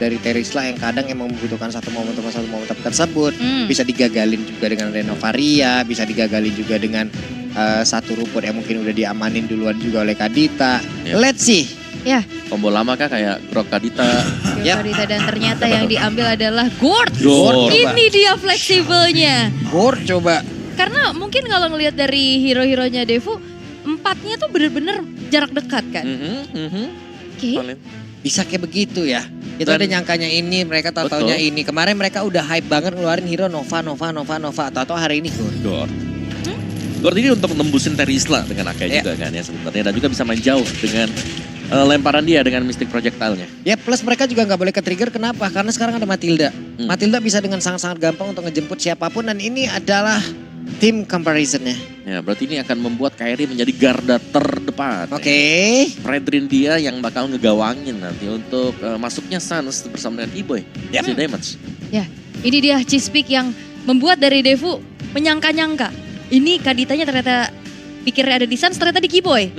dari Terisla yang kadang emang membutuhkan satu momentum tersebut. Bisa digagalin juga dengan Renovaria, bisa digagalin juga dengan satu rumput yang mungkin udah diamanin duluan juga oleh Kadita. Let's see. Ya. Combo lama kah kayak Grok Kadita. Kadita dan ternyata yang diambil adalah Gord. Gord. Ini dia fleksibelnya. Gord coba. Karena mungkin kalau ngelihat dari hero-heronya Devu, empatnya tuh bener-bener jarak dekat kan. Oke. Bisa kayak begitu ya. Itu Dan- ada nyangkanya ini, mereka tahu-taunya ini. Kemarin mereka udah hype banget ngeluarin hero Nova. Atau hari ini Gord. Gord ini untuk nembusin Terisla dengan Akai juga kan ya sebenarnya. Dan juga bisa main jauh dengan lemparan dia dengan Mystic Projectile-nya. Ya plus mereka juga nggak boleh ke-trigger, kenapa? Karena sekarang ada Matilda. Matilda bisa dengan sangat-sangat gampang untuk ngejemput siapapun dan ini adalah tim comparison-nya. Ya berarti ini akan membuat Kairi menjadi garda terdepan. Oke. Fredrin dia yang bakal ngegawangin nanti untuk masuknya Sans bersama dengan E-Boy. Si damage. Ya, ini dia Cispik yang membuat dari Devu menyangka-nyangka. Ini Kaditanya ternyata pikirnya ada di Sans, ternyata di Keyboy.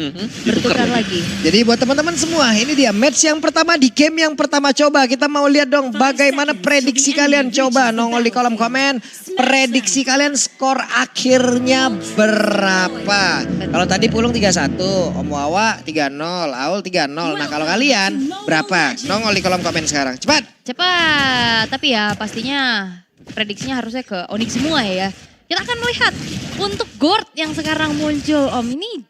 Bertukar lagi. Jadi buat teman-teman semua, ini dia match yang pertama di game yang pertama. Coba kita mau lihat dong bagaimana prediksi kalian. Coba nongol di kolom komen. Prediksi kalian skor akhirnya berapa? Kalau tadi Pulung 3-1, Om Wawa 3-0, Aul 3-0. Nah kalau kalian berapa? Nongol di kolom komen sekarang. Cepat. Cepat, tapi ya pastinya prediksinya harusnya ke Onyx semua ya. Kita akan melihat untuk Gord yang sekarang muncul, Om. Ini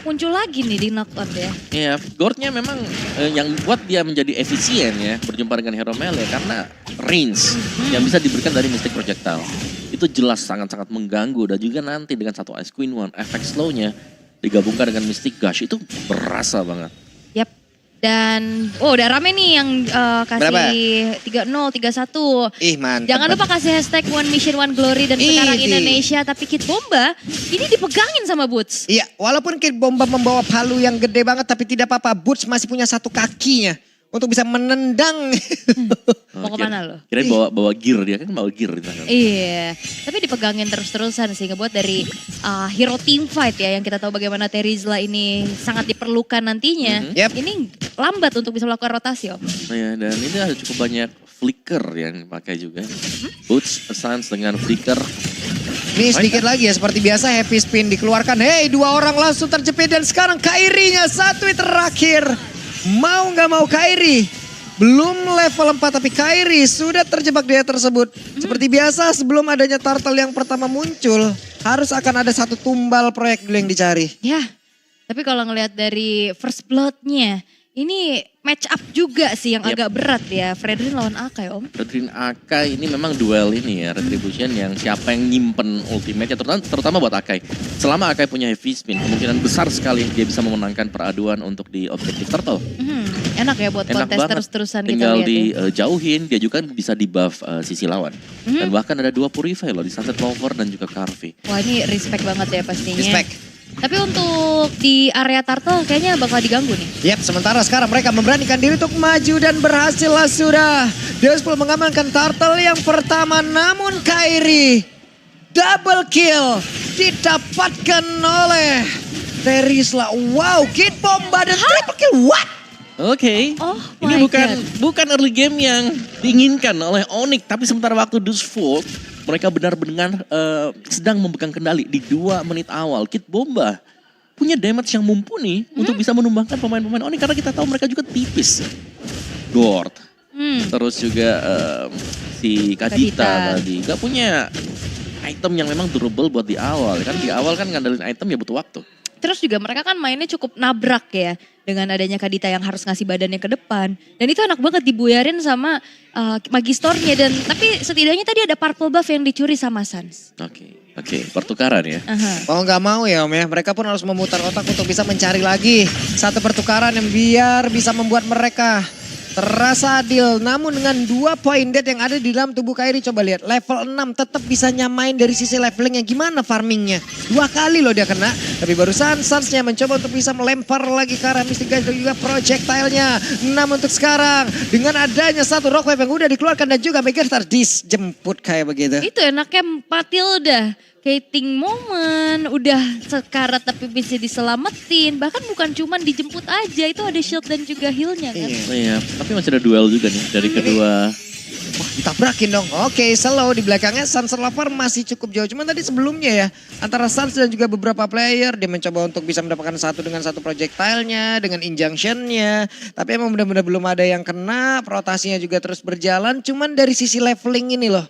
muncul lagi nih di knockdown ya. Iya, Gordnya memang yang buat dia menjadi efisien ya berjumpa dengan hero melee karena range yang bisa diberikan dari Mystic Projectile. Itu jelas sangat-sangat mengganggu dan juga nanti dengan satu Ice Queen One efek slow-nya digabungkan dengan Mystic Gush itu berasa banget. Yap. Dan udah rame nih yang kasih 3-0, 3-1. Ih mantap. Jangan lupa kasih hashtag One Mission One Glory dan sekarang Indonesia. Tapi Kid Bomba ini dipegangin sama Boots. Iya, walaupun Kid Bomba membawa palu yang gede banget tapi tidak apa-apa. Boots masih punya satu kakinya untuk bisa menendang. Mau kemana lo? Kirain bawa gear, dia kan bawa gear di tangan. Iya, tapi dipegangin terus-terusan sih ngebuat dari hero team fight ya yang kita tahu bagaimana Terizla ini sangat diperlukan nantinya. Ini lambat untuk bisa melakukan rotasi, Om. Ya, dan ini ada cukup banyak flicker yang pakai juga. Boots, Sans dengan flicker. Nih sedikit lagi ya, seperti biasa happy spin dikeluarkan. Hey, dua orang langsung terjepit dan sekarang Kairinya satu terakhir. Mau nggak mau Kairi. Belum level 4 tapi Kairi sudah terjebak dia tersebut. Seperti biasa sebelum adanya turtle yang pertama muncul, harus akan ada satu tumbal proyek dulu yang dicari. Ya, tapi kalau ngelihat dari first blood-nya, ini match up juga sih yang agak berat ya. Fredrin lawan Akai, Om. Fredrin Akai ini memang duel ini ya, Retribution yang siapa yang nyimpen ultimate-nya, terutama buat Akai. Selama Akai punya heavy spin, kemungkinan besar sekali dia bisa memenangkan peraduan untuk di objektif turtle. Enak ya buat Enak kontes banget, terus-terusan tinggal kita lihat ya. dijauhin, dia juga bisa di buff sisi lawan. Dan bahkan ada 2 Purify loh di Sunset Lover dan juga Carve. Wah ini respect banget ya pastinya. Respect. Tapi untuk di area turtle kayaknya bakal diganggu nih. Yap, sementara sekarang mereka memberanikan diri untuk maju dan berhasil lah sudah. Deospol mengamankan turtle yang pertama, namun Kairi double kill didapatkan oleh Terisla. Wow, Kid Bomba dan triple kill, what? Oke, Oh ini my God. bukan early game yang diinginkan oleh Onyx, tapi sementara waktu Dusfold, mereka benar-benar sedang memegang kendali di 2 menit awal. Kid Bomba punya damage yang mumpuni untuk bisa menumbangkan pemain-pemain Onyx karena kita tahu mereka juga tipis. Gord, terus juga si Kadita tadi gak punya item yang memang durable buat di awal. Kan di awal kan ngandelin item ya butuh waktu. Terus juga mereka kan mainnya cukup nabrak ya. Dengan adanya Kadita yang harus ngasih badannya ke depan. Dan itu enak banget dibuyarin sama Magistornya. Tapi setidaknya tadi ada purple buff yang dicuri sama Sans. Oke, pertukaran ya. Mau nggak mau ya Om ya, mereka pun harus memutar otak untuk bisa mencari lagi satu pertukaran yang biar bisa membuat mereka terasa adil. Namun dengan 2 poin dead yang ada di dalam tubuh Kairi, coba lihat level 6 tetap bisa nyamain dari sisi levelingnya. Gimana farmingnya? 2 kali loh dia kena. Tapi barusan Sansnya mencoba untuk bisa melempar lagi ke arah Mystic Guys dan juga projectile-nya. Namun untuk sekarang dengan adanya satu rock wave yang udah dikeluarkan dan juga Megastar dijemput kayak begitu. Itu enaknya Matilda. Skating moment, udah sekarat tapi bisa diselamatin. Bahkan bukan cuman dijemput aja, itu ada shield dan juga healnya kan. Iya, tapi masih ada duel juga nih dari kedua. Wah, ditabrakin dong. Oke, slow di belakangnya Sunset Lover masih cukup jauh. Cuman tadi sebelumnya ya, antara Suns dan juga beberapa player, dia mencoba untuk bisa mendapatkan satu dengan satu projectile-nya, dengan injunction-nya. Tapi emang benar-benar belum ada yang kena, rotasinya juga terus berjalan. Cuman dari sisi leveling ini loh,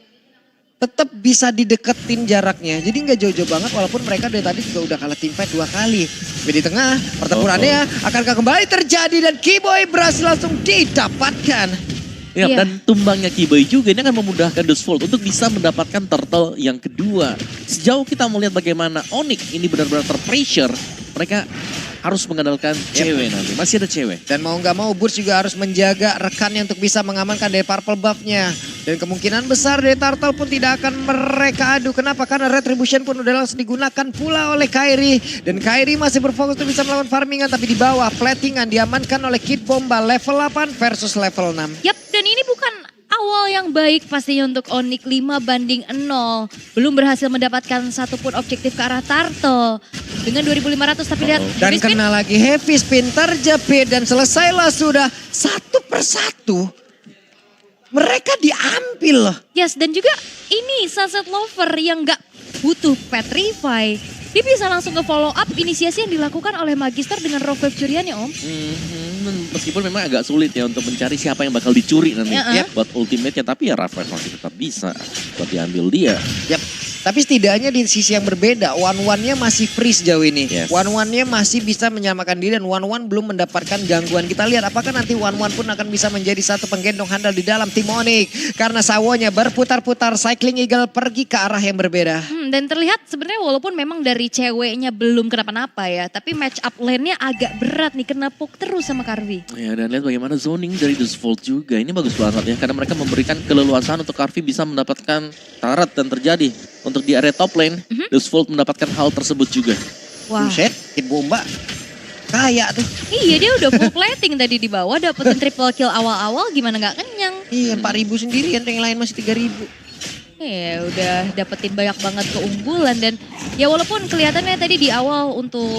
tetap bisa dideketin jaraknya. Jadi nggak jauh-jauh banget walaupun mereka dari tadi juga udah kalah teamfight 2 kali. Di tengah, pertempurannya akankah kembali terjadi dan Keyboy berhasil langsung didapatkan. Ya, Iya. dan tumbangnya Keyboy juga ini akan memudahkan Dustvolt untuk bisa mendapatkan turtle yang kedua. Sejauh kita melihat bagaimana Onyx ini benar-benar terpressure, mereka harus mengandalkan cewek nanti. Masih ada cewek. Dan mau nggak mau Burst juga harus menjaga rekannya untuk bisa mengamankan dari purple buff-nya. Dan kemungkinan besar dari Turtle pun tidak akan mereka adu. Kenapa? Karena Retribution pun udah langsung digunakan pula oleh Kairi. Dan Kairi masih berfokus untuk bisa melawan farmingan. Tapi di bawah platingan diamankan oleh Kid Bomba level 8 versus level 6. Yap, dan ini bukan awal yang baik pastinya untuk Onyx 5-0. Belum berhasil mendapatkan satupun objektif ke arah Turtle. Dengan 2.500 tapi lihat Dan heavy spin. kena lagi heavy spin terjepit. Dan selesailah sudah satu persatu. Mereka diambil loh. Yes, dan juga ini Sunset Lover yang gak butuh Petrify. Dia bisa langsung ke follow up inisiasi yang dilakukan oleh Magister dengan Rock Wave curiannya Om. Meskipun memang agak sulit ya untuk mencari siapa yang bakal dicuri nanti. Ya, Buat ultimate-nya, tapi ya Rafael masih tetap bisa buat diambil dia. Yap. Tapi setidaknya di sisi yang berbeda, One-One-nya masih free sejauh ini. Yes. One-One-nya masih bisa menyamakan diri dan One-One belum mendapatkan gangguan. Kita lihat apakah nanti One-One pun akan bisa menjadi satu penggendong handal di dalam tim Onyx. Karena sawonya berputar-putar, Cycling Eagle pergi ke arah yang berbeda. Dan terlihat sebenarnya walaupun memang dari ceweknya belum kenapa-napa ya. Tapi match up lane-nya agak berat nih, kena poke terus sama Karvi. Ya, dan lihat bagaimana zoning dari Dustvolt juga. Ini bagus banget ya, karena mereka memberikan keleluasaan untuk Karvi bisa mendapatkan turret dan terjadi. Untuk di area top lane, Dustvolt mendapatkan hal tersebut juga. Wah. Buset, Kid Bomba. Kaya tuh. Iya, dia udah full plating tadi di bawah, dapetin triple kill awal-awal gimana gak kenyang. Iya, 4.000 sendirian, yang lain masih 3.000. Ya udah dapetin banyak banget keunggulan dan ya walaupun kelihatannya tadi di awal untuk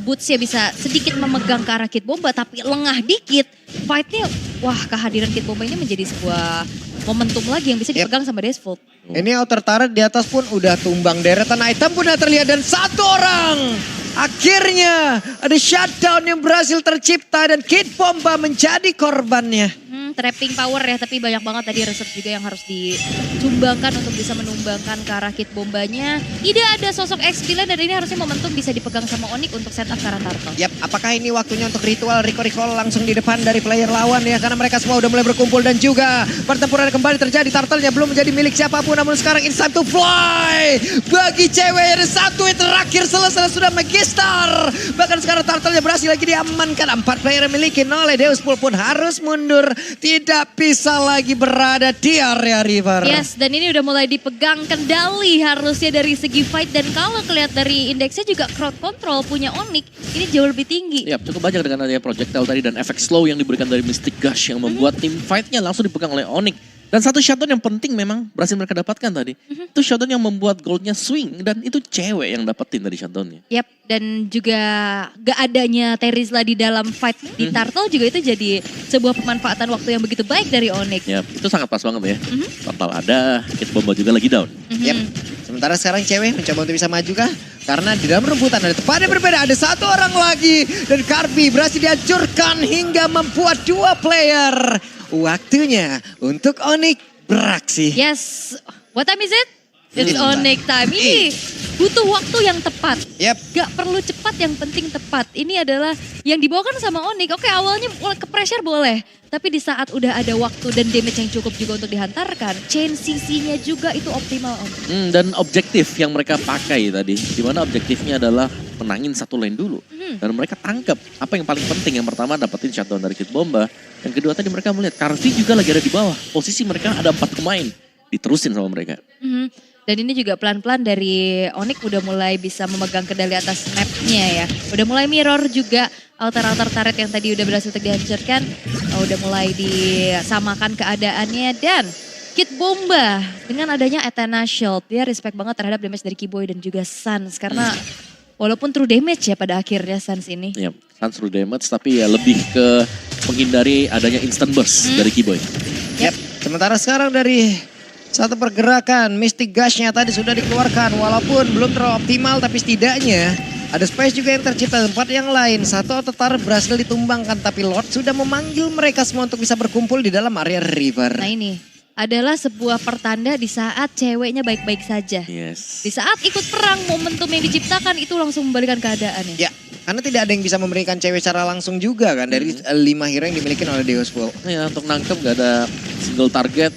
Boots ya bisa sedikit memegang ke arah Kid Bomba tapi lengah dikit. Fightnya wah kehadiran Kid Bomba ini menjadi sebuah momentum lagi yang bisa dipegang sama Dustvolt. Ini outer turret di atas pun udah tumbang, deretan item pun udah terlihat dan satu orang. Akhirnya ada shutdown yang berhasil tercipta dan Kid Bomba menjadi korbannya. Trapping power ya, tapi banyak banget tadi reset juga yang harus disumbangkan untuk bisa menumbangkan ke arah Kid Bombanya. Tidak ada sosok X-Villain dan ini harusnya momentum bisa dipegang sama Onyx untuk setup ke arah Turtle. Yap, apakah ini waktunya untuk ritual recall langsung di depan dari player lawan ya. Karena mereka semua udah mulai berkumpul dan juga pertempuran kembali terjadi. Turtle-nya belum menjadi milik siapapun namun sekarang it's time to fly. Bagi cewek ada satu yang terakhir selesai sudah Magister. Bahkan sekarang Turtle-nya berhasil lagi diamankan. 4 player yang miliki oleh Deus Pool pun harus mundur. Tidak bisa lagi berada di area river. Yes, dan ini udah mulai dipegang kendali harusnya dari segi fight. Dan kalau kelihatan dari indeksnya juga crowd control punya Onyx, ini jauh lebih tinggi. Ya, cukup banyak dengan adanya projectile tadi dan efek slow yang diberikan dari Mystic Gush yang membuat tim fight-nya langsung dipegang oleh Onyx. Dan satu shutdown yang penting memang berhasil mereka dapatkan tadi. Itu shutdown yang membuat goldnya swing dan itu cewek yang dapetin tadi shutdownnya. Yap, dan juga gak adanya Terizla di dalam fight di Turtle juga itu jadi sebuah pemanfaatan waktu yang begitu baik dari Onyx. Ya, itu sangat pas banget ya. Total ada, Kid Bomba juga lagi down. Yap. Sementara sekarang cewek mencoba untuk bisa maju kah? Karena di dalam rebutan ada tempatnya berbeda. Ada satu orang lagi. Dan Karvi berhasil dihancurkan hingga membuat 2 player. Waktunya untuk Onyx beraksi. Yes, what time is it? It's Onyx time. Ini butuh waktu yang tepat. Yap. Gak perlu cepat, yang penting tepat. Ini adalah yang dibawakan sama Onyx. Oke, awalnya ke pressure boleh. Tapi di saat udah ada waktu dan damage yang cukup juga untuk dihantarkan, chain CC-nya juga itu optimal Om. Dan objektif yang mereka pakai tadi, dimana objektifnya adalah menangin satu lane dulu. Dan mereka tangkap apa yang paling penting. Yang pertama dapetin shutdown dari Kid Bomba. Yang kedua tadi mereka melihat Karvi juga lagi ada di bawah. Posisi mereka ada 4 pemain. Diterusin sama mereka. Dan ini juga pelan-pelan dari Onyx udah mulai bisa memegang kendali atas map-nya ya. Udah mulai mirror juga altar-altar turret yang tadi udah berhasil dihancurkan. Udah mulai disamakan keadaannya dan Kid Bomba dengan adanya Athena Shield, dia respect banget terhadap damage dari Kiboy dan juga Sans. Karena walaupun true damage ya pada akhirnya Sans ini. Ya, Sans true damage tapi ya lebih ke menghindari adanya instant burst dari Kiboy. Yap, sementara sekarang dari satu pergerakan Mystic Gush-nya tadi sudah dikeluarkan. Walaupun belum terlalu optimal tapi setidaknya ada space juga yang tercipta tempat yang lain. Satu Ototar berhasil ditumbangkan tapi Lord sudah memanggil mereka semua untuk bisa berkumpul di dalam area river. Nah ini adalah sebuah pertanda di saat ceweknya baik-baik saja. Yes. Di saat ikut perang, momentum yang diciptakan itu langsung membalikan keadaannya. Ya, karena tidak ada yang bisa memberikan cewek secara langsung juga kan dari 5 hero yang dimiliki oleh Deus Full. Ya, untuk nangkep gak ada single target.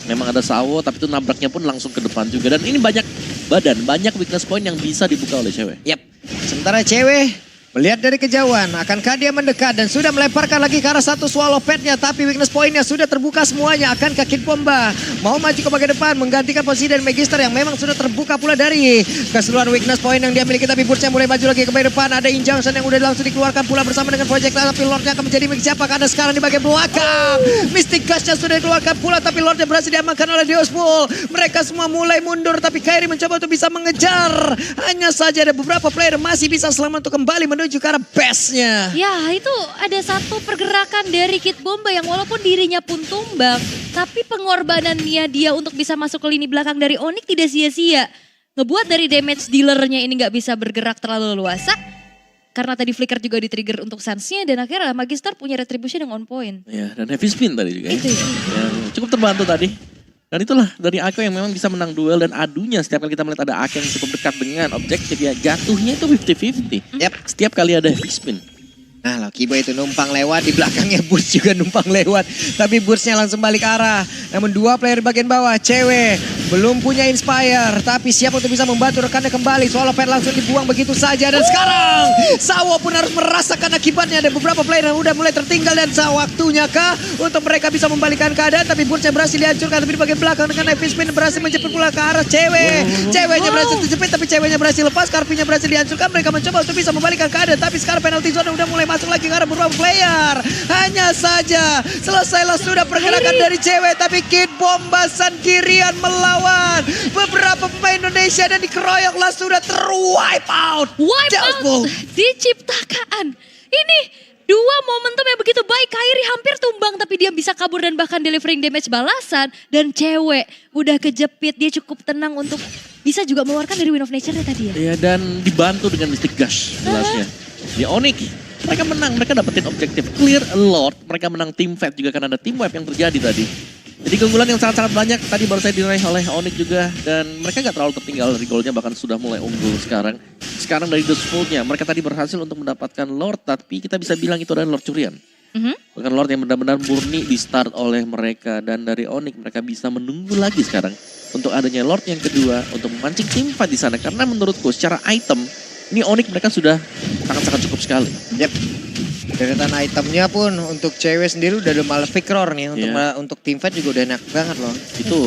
Memang ada Sawo tapi itu nabraknya pun langsung ke depan juga. Dan ini banyak weakness point yang bisa dibuka oleh cewek. Yap, sementara cewek melihat dari kejauhan, akankah dia mendekat dan sudah melemparkan lagi ke arah satu swallow pad-nya. Tapi weakness point-nya sudah terbuka semuanya. Akankah Kid Bomba mau maju ke bagian depan menggantikan posisi dari Magister yang memang sudah terbuka pula dari keseluruhan weakness point yang dia miliki. Tapi Burst-nya mulai maju lagi ke bagian depan. Ada Injunction yang udah langsung dikeluarkan pula bersama dengan Projectile. Tapi Lord-nya akan menjadi milik siapa? Karena sekarang di bagian belakang Mystic Gush-nya sudah dikeluarkan pula. Tapi Lord-nya berhasil diamankan oleh Deus Full. Mereka semua mulai mundur tapi Kairi mencoba untuk bisa mengejar. Hanya saja ada beberapa player masih bisa selamat untuk kembali menuju ke arah base-nya. Ya itu ada satu pergerakan dari Kid Bomba yang walaupun dirinya pun tumbang, tapi pengorbanannya dia untuk bisa masuk ke lini belakang dari Onyx tidak sia-sia. Ngebuat dari damage dealernya ini gak bisa bergerak terlalu leluasa. Karena tadi flicker juga di-trigger untuk Sans-nya dan akhirnya Magister punya retribution yang on point. Ya, dan heavy spin tadi juga ya. Itu ya. Yang cukup terbantu tadi. Dan itulah dari Ako yang memang bisa menang duel dan adunya setiap kali kita melihat ada Ako yang cukup dekat dengan objektif ya jatuhnya itu 50-50. Yap. Setiap kali ada heavy spin. Nah loh, Kiboy itu numpang lewat, di belakangnya Burst juga numpang lewat. Tapi Burstnya langsung balik arah. Namun dua player bagian bawah, cewek belum punya Inspire. Tapi siap untuk bisa membantu rekannya kembali. Swallow Pad langsung dibuang begitu saja. Dan sekarang Sawo pun harus merasakan akibatnya. Ada beberapa player yang udah mulai tertinggal. Dan waktunya kah untuk mereka bisa membalikan keadaan. Tapi Burstnya berhasil dihancurkan. Tapi di bagian belakang dengan heavy spin berhasil menjemput pula ke arah cewek. Ceweknya berhasil terjepit tapi ceweknya berhasil lepas. Karpinya berhasil dihancurkan. Mereka mencoba untuk bisa membalikan keadaan. Tapi sekarang penalty zone udah mulai masuk lagi ke arah beberapa player. Hanya saja selesailah sudah pergerakan dari cewek. Tapi Kid Bomba sendirian melawan beberapa pemain Indonesia dan dikeroyoklah sudah terwipe out. Wipe out diciptakan. Ini dua momentum yang begitu baik. Kairi hampir tumbang tapi dia bisa kabur dan bahkan delivering damage balasan. Dan cewek udah kejepit, dia cukup tenang untuk bisa juga mengeluarkan dari Wind of Nature-nya tadi ya. Ya dan dibantu dengan Mystic Gush jelasnya. Di Onyx mereka menang, mereka dapetin objektif clear a lot. Mereka menang team fight juga karena ada team wipe yang terjadi tadi. Jadi keunggulan yang sangat-sangat banyak tadi baru saya diraih oleh Onyx juga. Dan mereka gak terlalu tertinggal dari golnya bahkan sudah mulai unggul sekarang. Sekarang dari The Sport-nya mereka tadi berhasil untuk mendapatkan Lord. Tapi kita bisa bilang itu adalah Lord curian. Bukan Lord yang benar-benar murni di start oleh mereka. Dan dari Onyx mereka bisa menunggu lagi sekarang. Untuk adanya Lord yang kedua untuk memancing team fight di sana. Karena menurutku secara item ini Onyx mereka sudah sangat-sangat cukup sekali. Yap. Deretan itemnya pun untuk cewek sendiri udah ada Malefic Roar nih. Untuk team fight juga udah enak banget loh. Itu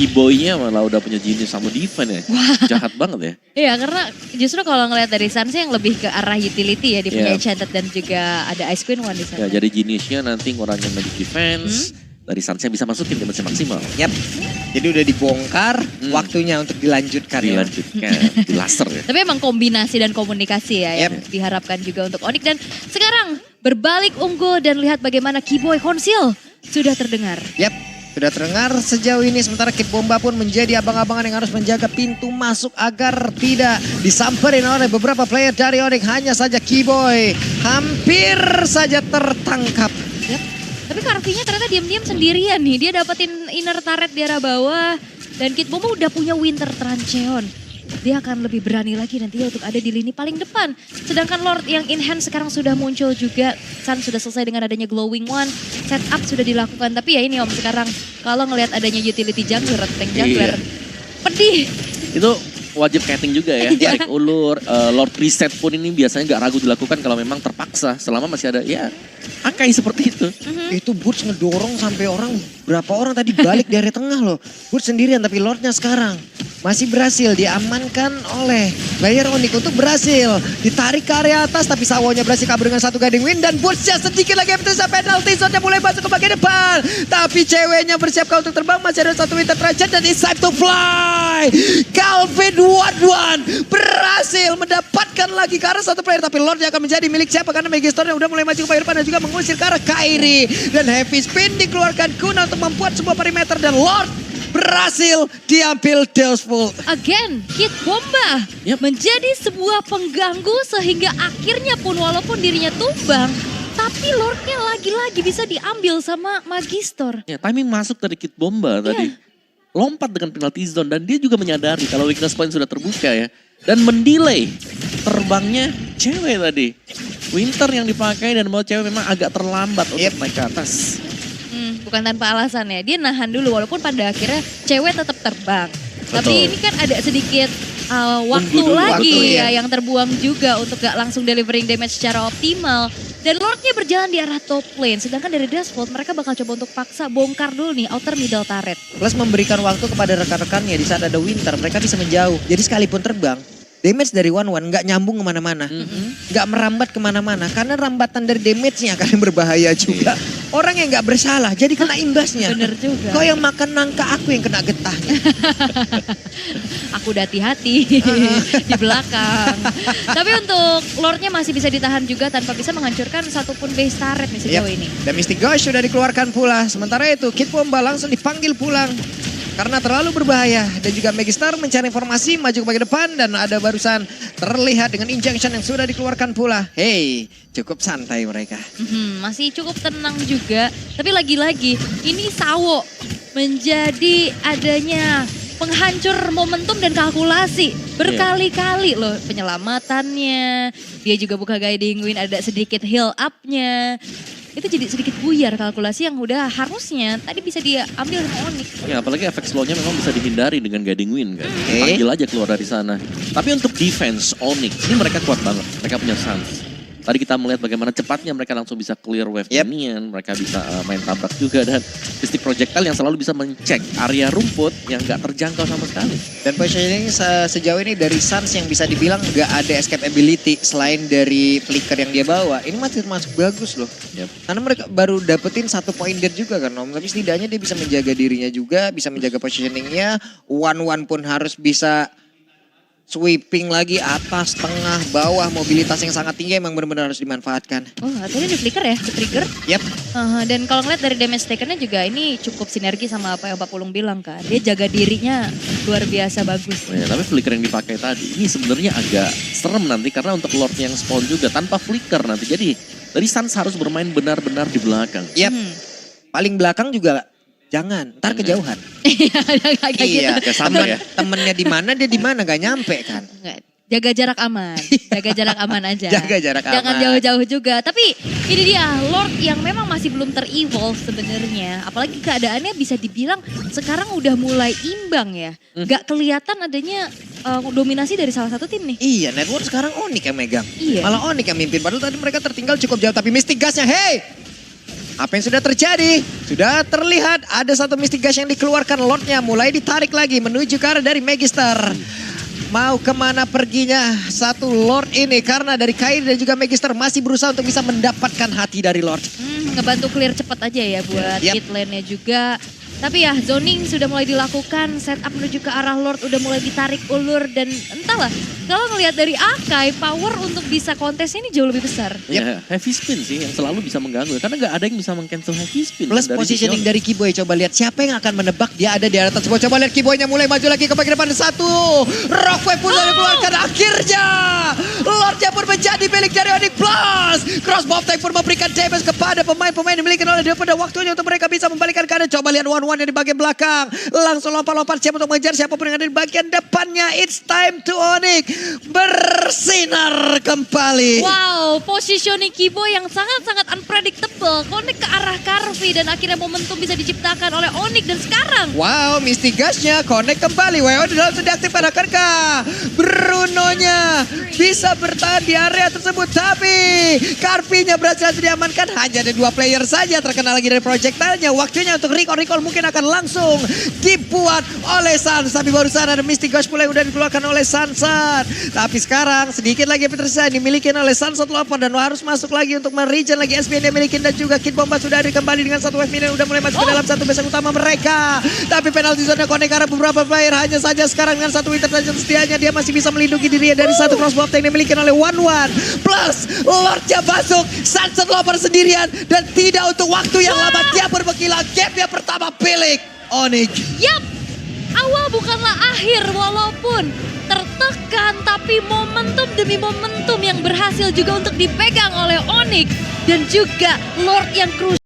E-boy-nya malah udah punya genius sama defense ya. Jahat banget ya. Iya karena justru kalau ngelihat dari Sans yang lebih ke arah utility ya. Dia punya Enchanted dan juga ada Ice Queen One di sana. Ya, jadi geniusnya nanti ngurangin magic defense. Dari Sans-nya bisa masukin damage maksimal. Yap. Jadi udah dibongkar, waktunya untuk dilanjutkan. Dilanjutkan, di laser ya. Tapi emang kombinasi dan komunikasi ya yang diharapkan juga untuk Onyx. Dan sekarang berbalik unggul dan lihat bagaimana Kiboy Konsil sudah terdengar. Yap, sudah terdengar sejauh ini. Sementara Kid Bomba pun menjadi abang-abangan yang harus menjaga pintu masuk agar tidak disamperin oleh beberapa player dari Onyx. Hanya saja Kiboy hampir saja tertangkap. Yap. Tapi Karvinya ternyata diam-diam sendirian nih. Dia dapetin inner turret di arah bawah. Dan Kid Bomba udah punya Winter Trancheon. Dia akan lebih berani lagi nantinya untuk ada di lini paling depan. Sedangkan Lord yang in hand sekarang sudah muncul juga. Sun sudah selesai dengan adanya Glowing One. Setup sudah dilakukan. Tapi ya ini Om sekarang kalau ngelihat adanya utility jungler, tank jungler. Pedih. Itu wajib catting juga ya. Tarik ulur, Lord Reset pun ini biasanya gak ragu dilakukan kalau memang terpaksa. Selama masih ada ya Akai seperti itu. Itu Burst ngedorong sampai berapa orang tadi balik dari tengah loh. Burst sendirian tapi Lordnya sekarang masih berhasil diamankan oleh player Onyx untuk berhasil ditarik ke area atas, tapi Sawonya berhasil kabur dengan satu guiding win dan Burstnya sedikit lagi bisa penalty zone mulai masuk ke bagian depan, tapi ceweknya bersiapkan untuk terbang, masih ada satu winter trajet dan it's time to fly. Calvin Wadwan berhasil mendapatkan lagi ke arah satu player, tapi Lordnya akan menjadi milik siapa karena Megistorm yang udah mulai maju ke bagian depan dan juga mengusir ke arah Kairi, dan heavy spin dikeluarkan Kuna untuk membuat sebuah perimeter dan Lord berhasil diambil Deusful. Again, Kid Bomba menjadi sebuah pengganggu sehingga akhirnya pun walaupun dirinya tumbang, tapi Lordnya lagi-lagi bisa diambil sama Magister. Ya, timing masuk dari Kid Bomba tadi. Lompat dengan penalty zone dan dia juga menyadari kalau weakness point sudah terbuka ya. Dan mendelay terbangnya cewek tadi. Winter yang dipakai dan mau cewek memang agak terlambat untuk naik ke atas. Bukan tanpa alasan ya, dia nahan dulu walaupun pada akhirnya cewek tetap terbang. Betul. Tapi ini kan ada sedikit waktu dulu, lagi ya yang terbuang juga untuk gak langsung delivering damage secara optimal. Dan Lordnya berjalan di arah top lane, sedangkan dari Deusful mereka bakal coba untuk paksa bongkar dulu nih outer middle turret. Plus memberikan waktu kepada rekan-rekannya di saat ada Winter, mereka bisa menjauh. Jadi sekalipun terbang, damage dari One nggak nyambung kemana-mana. Nggak merambat kemana-mana, karena rambatan dari damage-nya akan berbahaya juga. Orang yang nggak bersalah jadi kena imbasnya. Bener juga. Kau yang makan nangka, aku yang kena getahnya. Aku udah hati-hati di belakang. Tapi untuk Lordnya masih bisa ditahan juga tanpa bisa menghancurkan satupun base turret nih sejauh ini. Dan Mystic Ghost sudah dikeluarkan pula. Sementara itu Kid Bomba langsung dipanggil pulang. Karena terlalu berbahaya. Dan juga Megistar mencari informasi maju ke bagian depan. Dan ada barusan terlihat dengan injection yang sudah dikeluarkan pula. Hey, cukup santai mereka. Masih cukup tenang juga. Tapi lagi-lagi ini Sawo menjadi adanya penghancur momentum dan kalkulasi. Berkali-kali loh penyelamatannya. Dia juga buka guiding win, ada sedikit heal up-nya. Itu jadi sedikit buyar kalkulasi yang udah harusnya tadi bisa diambil sama Onyx. Ya apalagi efek slow-nya memang bisa dihindari dengan guiding win kan. Panggil aja keluar dari sana. Tapi untuk defense Onyx ini mereka kuat banget. Mereka punya Suns. Tadi kita melihat bagaimana cepatnya mereka langsung bisa clear wave minion. Mereka bisa main tabrak juga dan Mystic Projectile yang selalu bisa mencek area rumput yang gak terjangkau sama sekali. Dan positioning sejauh ini dari Suns yang bisa dibilang gak ada escape ability selain dari flicker yang dia bawa. Ini masih termasuk bagus loh. Karena mereka baru dapetin 1 poin dead juga kan Om. Tapi setidaknya dia bisa menjaga dirinya juga, bisa menjaga positioningnya. One pun harus bisa sweeping lagi atas, tengah, bawah. Mobilitas yang sangat tinggi emang benar-benar harus dimanfaatkan. Oh tadi ada flicker ya, di trigger. Dan kalau ngeliat dari damage takernya juga ini cukup sinergi sama apa yang Pak Pulung bilang kan. Dia jaga dirinya luar biasa bagus. Ya, tapi flicker yang dipakai tadi ini sebenarnya agak serem nanti karena untuk Lord yang spawn juga tanpa flicker nanti. Jadi dari Suns harus bermain benar-benar di belakang. Paling belakang juga jangan, ntar kejauhan. Iya, sama ya. Temennya di mana dia di mana gak nyampe kan. Jaga jarak aman, jaga jarak aman aja. Jaga jarak aman. Jangan jauh-jauh juga. Tapi ini dia Lord yang memang masih belum ter-evolve sebenarnya. Apalagi keadaannya bisa dibilang sekarang udah mulai imbang ya. Gak kelihatan adanya dominasi dari salah satu tim nih. Iya, network sekarang Onyx yang megang. Iya. Malah Onyx yang mimpin. Padahal tadi mereka tertinggal cukup jauh. Tapi Mystic Gasnya, hey! Apa yang sudah terjadi? Sudah terlihat ada satu Mystic Gas yang dikeluarkan. Lordnya mulai ditarik lagi menuju ke arah dari Magister. Mau kemana perginya satu Lord ini? Karena dari Kairi dan juga Magister masih berusaha untuk bisa mendapatkan hati dari Lord. Ngebantu clear cepat aja ya buat mid lane-nya juga. Tapi ya zoning sudah mulai dilakukan, setup menuju ke arah Lord udah mulai ditarik ulur dan entahlah. Kalau ngelihat dari Akai, power untuk bisa kontes ini jauh lebih besar. Ya, heavy spin sih yang selalu bisa mengganggu. Karena gak ada yang bisa meng-cancel heavy spin. Plus positioning dari Kiboy. Coba lihat siapa yang akan menebak dia ada di atas. Coba lihat Kiboynya mulai maju lagi ke bagian depan. Satu. Rockwave pun sudah dikeluarkan. Akhirnya Lordnya pun menjadi milik dari Onyx Plus. Crossbow tank pun memberikan damage kepada pemain-pemain yang dimiliki oleh dia pada waktunya untuk mereka bisa membalikan keadaan. Coba lihat one yang di bagian belakang. Langsung lompat-lompat siap untuk mengejar siapapun yang ada di bagian depannya. It's time to Onyx. bersinar kembali. Wow, positioning Kibo yang sangat-sangat unpredictable. Connect ke arah Karvi dan akhirnya momentum bisa diciptakan oleh Onyx dan sekarang. Wow, Misty Gasnya connect kembali. WO dalam sudah aktif pada Kerka. Brunonya bisa bertahan di area tersebut. Tapi Karvinya berhasil diamankan. Hanya ada 2 player saja terkena lagi dari projectile-nya. Waktunya untuk recall mungkin akan langsung dibuat oleh Sans. Tapi barusan ada Misty Gas pula yang udah dikeluarkan oleh Sansan. Tapi sekarang sedikit lagi yang tersisa dimiliki oleh Sunset Lover dan harus masuk lagi untuk meregen lagi SP yang dia miliki dan juga Kid Bomba sudah ada kembali dengan 1 wave minion udah mulai masuk ke dalam 1 base utama mereka. Tapi penalti zone connect karena beberapa player hanya saja sekarang dengan 1 winter saja setianya dia masih bisa melindungi dirinya dari 1 crossbow yang dimiliki oleh One plus Lordnya masuk Sunset Lover sendirian dan tidak untuk waktu yang lama dia berbekilah gapnya pertama pilih Onyx. Yap, awal bukanlah akhir walaupun tertekan, tapi momentum demi momentum yang berhasil juga untuk dipegang oleh Onyx dan juga Lord yang krusial.